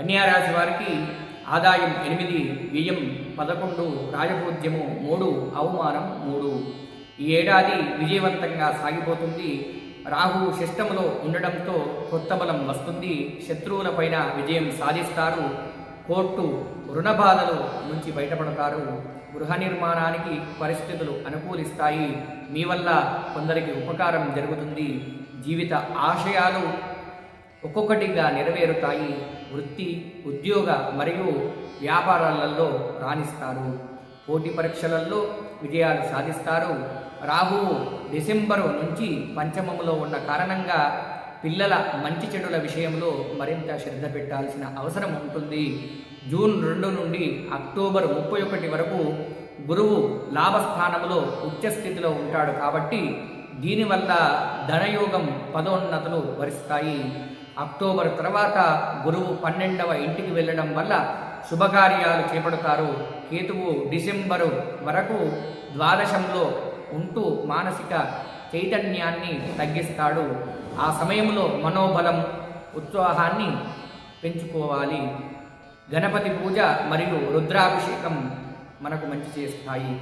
కన్యారాశి వారికి ఆదాయం 8, వ్యయం 11, రాజపూజ్యము 3, అవమానం 3. ఈ ఏడాది విజయవంతంగా సాగిపోతుంది. రాహువు షష్టములో ఉండడంతో కొత్త బలం వస్తుంది. శత్రువులపైన విజయం సాధిస్తారు. కోర్టు రుణ బాధలు నుంచి బయటపడతారు. గృహ నిర్మాణానికి పరిస్థితులు అనుకూలిస్తాయి. మీ వల్ల కొందరికి ఉపకారం జరుగుతుంది. జీవిత ఆశయాలు ఒక్కొక్కటిగా నెరవేరుతాయి. వృత్తి, ఉద్యోగ మరియు వ్యాపారాలలో రాణిస్తారు. పోటీ పరీక్షలలో విజయాలు సాధిస్తారు. రాహువు డిసెంబరు నుంచి పంచమములో ఉన్న కారణంగా పిల్లల మంచి చెడుల విషయంలో మరింత శ్రద్ధ పెట్టాల్సిన అవసరం ఉంటుంది. జూన్ 2 నుండి అక్టోబర్ 31 వరకు గురువు లాభస్థానంలో ఉచ్చస్థితిలో ఉంటాడు కాబట్టి దీనివల్ల ధనయోగం, పదోన్నతులు వరిస్తాయి. అక్టోబర్ తర్వాత గురువు 12వ ఇంటికి వెళ్ళడం వల్ల శుభకార్యాలు చేపడతారు. కేతువు డిసెంబరు వరకు ద్వాదశంలో ఉంటూ మానసిక చైతన్యాన్ని తగ్గిస్తాడు. ఆ సమయంలో మనోబలం, ఉత్సాహాన్ని పెంచుకోవాలి. గణపతి పూజ మరియు రుద్రాభిషేకం మనకు మంచి చేస్తాయి.